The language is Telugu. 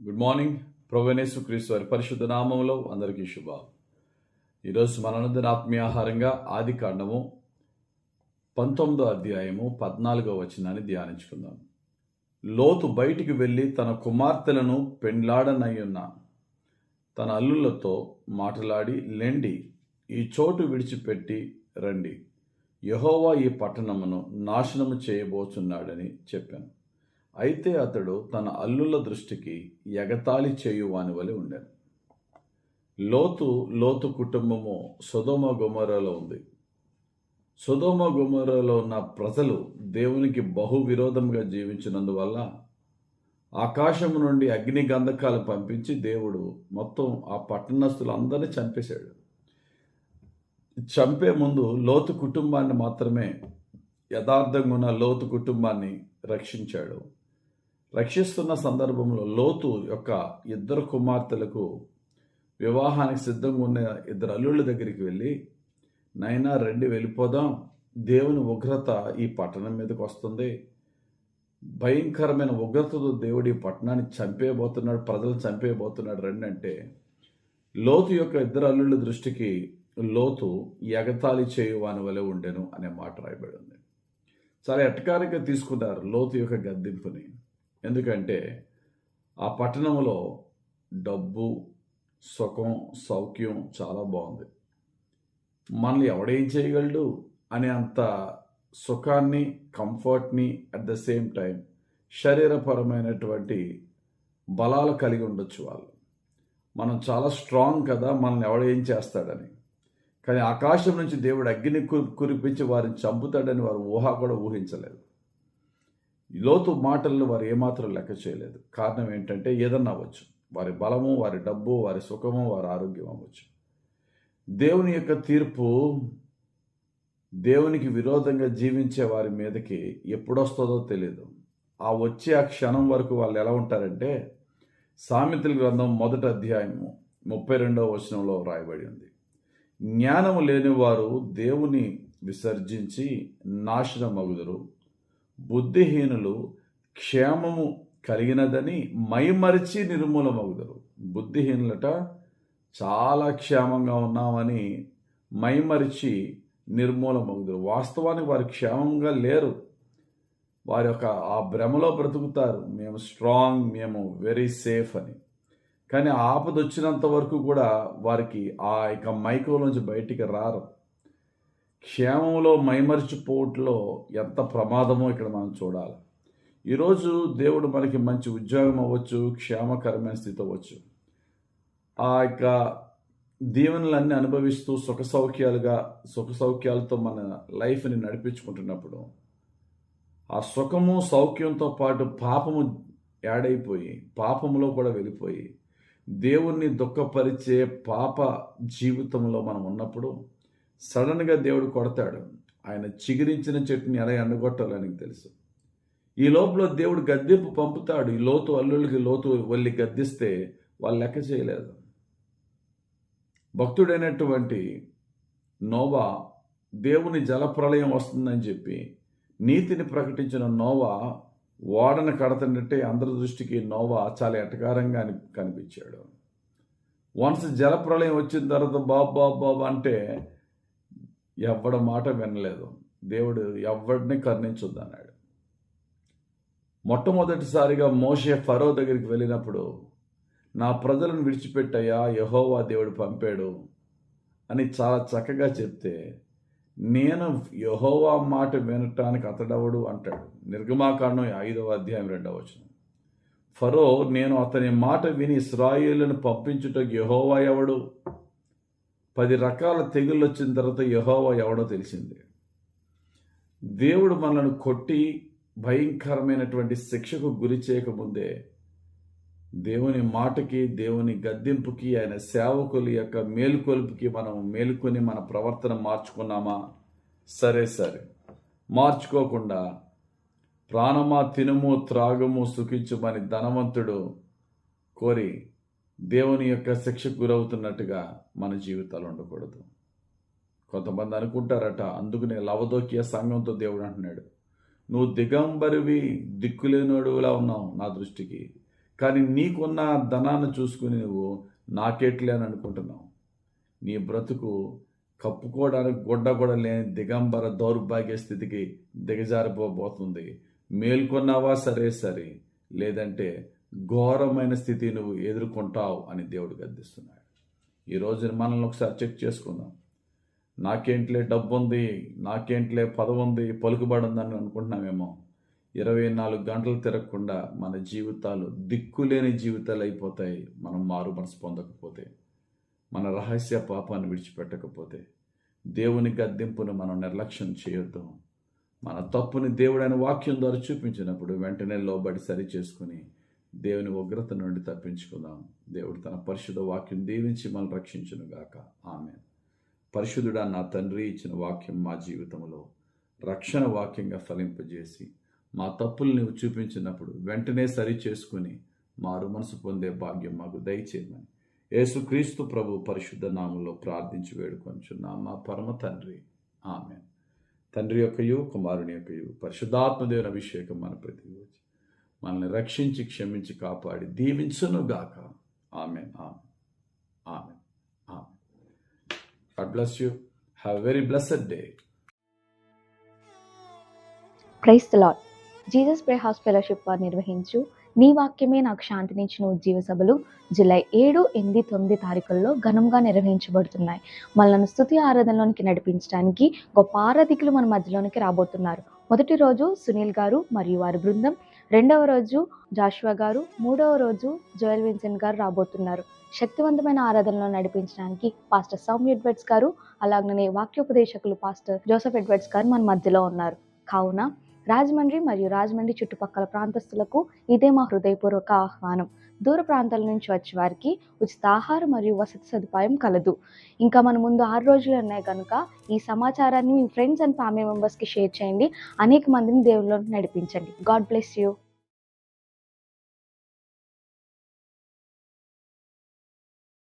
Good morning. ప్రభువైన యేసుక్రీస్తు వారి పరిశుద్ధ నామములో అందరికీ శుభాలు. ఈరోజు మనందరి ఆత్మీయ ఆహారంగా ఆది కాండము 19వ అధ్యాయము 14వ వచనాన్ని ధ్యానించుకుందాం. లోతు బయటికి వెళ్ళి తన కుమార్తెలను పెండ్లాడనయ్యున్న తన అల్లులతో మాట్లాడి, లెండి, ఈ చోటు విడిచిపెట్టి రండి, యెహోవా ఈ పట్టణమును నాశనము చేయబోచున్నాడని చెప్పాను. అయితే అతడు తన అల్లుల దృష్టికి ఎగతాళి చేయువాని వలె ఉండాను. లోతు కుటుంబము సొదొమ గొమొర్రాలో ఉంది. సొదొమ గొమొర్రాలో ఉన్న ప్రజలు దేవునికి బహు విరోధంగా జీవించినందువల్ల ఆకాశము నుండి అగ్ని గంధకాలు పంపించి దేవుడు మొత్తం ఆ పట్టణస్థులందరినీ చంపేశాడు. చంపే ముందు లోతు కుటుంబాన్ని మాత్రమే, యథార్థంగా ఉన్న లోతు కుటుంబాన్ని రక్షించాడు. రక్షిస్తున్న సందర్భంలో లోతు యొక్క ఇద్దరు కుమార్తెలకు వివాహానికి సిద్ధంగా ఉన్న ఇద్దరు అల్లుళ్ళ దగ్గరికి వెళ్ళి, నైనా రండి, వెళ్ళిపోదాం, దేవుని ఉగ్రత ఈ పట్టణం మీదకి వస్తుంది, భయంకరమైన ఉగ్రతతో దేవుడు ఈ పట్టణాన్ని చంపేయబోతున్నాడు, ప్రజలు చంపేయబోతున్నాడు, రండి అంటే లోతు యొక్క ఇద్దరు అల్లుళ్ళ దృష్టికి లోతు ఎగతాళి చేయువాని వలె ఉండెను అనే మాట రాయబడి ఉంది. చాలా ఎటకారంగా తీసుకున్నారు లోతు యొక్క గద్దింపుని. ఎందుకంటే ఆ పట్టణంలో డబ్బు, సుఖం, సౌఖ్యం చాలా బాగుంది. మనల్ని ఎవడేం చేయగలడు అనే అంత సుఖాన్ని, కంఫర్ట్ని, అట్ ద సేమ్ టైం శరీరపరమైనటువంటి బలాలు కలిగి ఉండొచ్చు వాళ్ళు. మనం చాలా స్ట్రాంగ్ కదా, మనల్ని ఎవడేం చేస్తాడని. కానీ ఆకాశం నుంచి దేవుడు అగ్ని కురిపించి వారిని చంపుతాడని వారు కూడా ఊహించలేదు. లోతు మాటలను వారు ఏమాత్రం లెక్క చేయలేదు. కారణం ఏంటంటే ఏదన్నా అవ్వచ్చు, వారి బలము, వారి డబ్బు, వారి సుఖము, వారి ఆరోగ్యం అవ్వచ్చు. దేవుని యొక్క తీర్పు దేవునికి విరోధంగా జీవించే వారి మీదకి ఎప్పుడొస్తుందో తెలియదు. ఆ వచ్చే ఆ క్షణం వరకు వాళ్ళు ఎలా ఉంటారంటే, సామెతల గ్రంథం 1వ అధ్యాయము 32వ వచనంలో రాయబడి ఉంది, జ్ఞానము లేని వారు దేవుని విసర్జించి నాశనమగుదురు, బుద్ధిహీనులు క్షేమము కలిగినదని మైమరిచి నిర్మూలమగుదురు. బుద్ధిహీనులట చాలా క్షేమంగా ఉన్నామని మైమరిచి నిర్మూలమగుదురు. వాస్తవానికి వారు క్షేమంగా లేరు. వారి యొక్క ఆ భ్రమలో బ్రతుకుతారు, మేము స్ట్రాంగ్, మేము వెరీ సేఫ్ అని. కానీ ఆపద వచ్చినంత వరకు కూడా వారికి ఆ యొక్క మైకంలోంచి బయటికి రారు. క్షేమంలో మైమరిచిపోవట్లో ఎంత ప్రమాదమో ఇక్కడ మనం చూడాలి. ఈరోజు దేవుడు మనకి మంచి ఉద్యోగం అవ్వచ్చు, క్షేమకరమైన స్థితి అవ్వచ్చు. ఆ యొక్క దీవెనలన్నీ అనుభవిస్తూ సుఖ సౌఖ్యాలతో మన లైఫ్ని నడిపించుకుంటున్నప్పుడు ఆ సుఖము, సౌఖ్యంతో పాటు పాపము యాడ్ అయిపోయి, పాపములో కూడా వెళ్ళిపోయి దేవుణ్ణి దుఃఖపరిచే పాప జీవితంలో మనం ఉన్నప్పుడు సడన్గా దేవుడు కొడతాడు. ఆయన చిగురించిన చెట్టుని ఎలా ఎండగొట్టాలో ఆయనకు తెలుసు. ఈ లోపల దేవుడు గద్దింపు పంపుతాడు. ఈ లోతు అల్లుళ్ళకి లోతు వెళ్ళి గద్దిస్తే వాళ్ళు లెక్క చేయలేదు. భక్తుడైనటువంటి నోవా దేవుని జలప్రళయం వస్తుందని చెప్పి నీతిని ప్రకటించిన నోవా ఓడను కడతంటే అందరి దృష్టికి నోవా చాలా ఎటకారంగా కనిపించాడు. వన్స్ జలప్రళయం వచ్చిన తర్వాత బాబా అంటే ఎవడ మాట వినలేదు. దేవుడు ఎవడిని కరుణించొద్దన్నాడు. మొట్టమొదటిసారిగా మోషే ఫరో దగ్గరికి వెళ్ళినప్పుడు, నా ప్రజలను విడిచిపెట్టయ్యా, యెహోవా దేవుడు పంపాడు అని చాలా చక్కగా చెప్తే, నేను యెహోవా మాట వినటానికి అతడవడు అంటాడు. నిర్గమాకాండం 5వ అధ్యాయం 2వ వచనం. ఫరో, నేను అతని మాట విని ఇశ్రాయేలును పంపించుటకు యెహోవా ఎవడు? 10 రకాల తెగుళ్ళు వచ్చిన తర్వాత యెహోవా ఎవడో తెలిసింది. దేవుడు మనల్ని కొట్టి భయంకరమైనటువంటి శిక్షకు గురి చేయకముందే దేవుని మాటకి, దేవుని గద్దింపుకి, ఆయన సేవకుల యొక్క మేలుకొలుపుకి మనం మేలుకొని మన ప్రవర్తన మార్చుకున్నామా? సరే మార్చుకోకుండా ప్రాణమా తినుము త్రాగము సుఖించుమని ధనవంతుడు కోరి దేవుని యొక్క శిక్షకు గురవుతున్నట్టుగా మన జీవితాలు ఉండకూడదు. కొంతమంది అనుకుంటారట, అందుకనే లవదోకియ సంఘంతో దేవుడు అంటున్నాడు, నువ్వు దిగంబరివి, దిక్కులేనోడులా ఉన్నావు నా దృష్టికి, కానీ నీకున్న ధనాన్ని చూసుకుని నువ్వు నాకేట్లే అని అనుకుంటున్నావు. నీ బ్రతుకు కప్పుకోవడానికి గుడ్డ కూడా లేని దిగంబర దౌర్భాగ్య స్థితికి దిగజారిపోబోతుంది. మేల్కొన్నావా సరే, లేదంటే ఘోరమైన స్థితి నువ్వు ఎదుర్కొంటావు అని దేవుడు గద్దిస్తున్నాడు. ఈరోజు మనల్ని ఒకసారి చెక్ చేసుకుందాం. నాకేంట్లే డబ్బు ఉంది, నాకేంట్లే పదవి ఉంది, పలుకుబడి ఉందని అనుకుంటున్నామేమో. 24 గంటలు తిరగకుండా మన జీవితాలు దిక్కులేని జీవితాలు అయిపోతాయి. మనం మారు మనసు పొందకపోతే, మన రహస్య పాపాన్ని విడిచిపెట్టకపోతే, దేవుని గద్దింపును మనం నిర్లక్ష్యం చేయొద్దు. మన తప్పుని దేవుడైన వాక్యం ద్వారా చూపించినప్పుడు వెంటనే లోబడి సరి చేసుకుని దేవుని ఉగ్రత నుండి తప్పించుకుందాం. దేవుడు తన పరిశుద్ధ వాక్యం దీవించి మనం రక్షించునుగాక. ఆమేన్. పరిశుద్ధుడా నా తండ్రి, ఇచ్చిన వాక్యం మా జీవితంలో రక్షణ వాక్యంగా ఫలింపజేసి మా తప్పులు నువ్వు చూపించినప్పుడు వెంటనే సరి చేసుకుని మారు మనసు పొందే భాగ్యం మాకు దయచేయమని యేసుక్రీస్తు ప్రభు పరిశుద్ధ నామంలో ప్రార్థించి వేడుకొంచున్నాం మా పరమ తండ్రి. ఆమేన్. తండ్రి యొక్కయు కుమారుని యొక్కయు పరిశుద్ధాత్మ దేవుని అభిషేకం మన ప్రతి రోజు మనల్ని రక్షించి క్షమించి కాపాడి దీవించునుగాక. Amen. Amen. Amen. Amen. God bless you. Have a very blessed day. Praise the lord. Jesus pray house fellowship వారు నిర్వహించు నీ వాక్యమే నాకు శాంతినిచ్చిన ఉజ్జీవ సభలు జూలై 7, 8, 9 తారీఖుల్లో ఘనంగా నిర్వహించబడుతున్నాయి. మనల్ని స్తుతి ఆరాధనలోనికి నడిపించడానికి గొప్ప ఆరాధికులు మన మధ్యలోనికి రాబోతున్నారు. మొదటి రోజు సునీల్ గారు మరియు వారి బృందం, రెండవ రోజు జాషువా గారు, మూడవ రోజు జోయల్ విన్సెంట్ గారు రాబోతున్నారు. శక్తివంతమైన ఆరాధనలో నడిపించడానికి పాస్టర్ సౌమ్య ఎడ్వర్డ్స్ గారు, అలాగనే వాక్యోపదేశకులు పాస్టర్ జోసెఫ్ ఎడ్వర్డ్స్ గారు మన మధ్యలో ఉన్నారు. కావున రాజమండ్రి మరియు రాజమండ్రి చుట్టుపక్కల ప్రాంతస్తులకు ఇదే మా హృదయపూర్వక ఆహ్వానం. దూర ప్రాంతాల నుంచి వచ్చే వారికి ఉచిత ఆహారం మరియు వసతి సదుపాయం కలదు. ఇంకా మన ముందు 6 రోజులు ఉన్నాయి కనుక ఈ సమాచారాన్ని మీ ఫ్రెండ్స్ అండ్ ఫ్యామిలీ మెంబర్స్కి షేర్ చేయండి. అనేక మందిని దేవుళ్ళలోకి నడిపించండి. God bless you.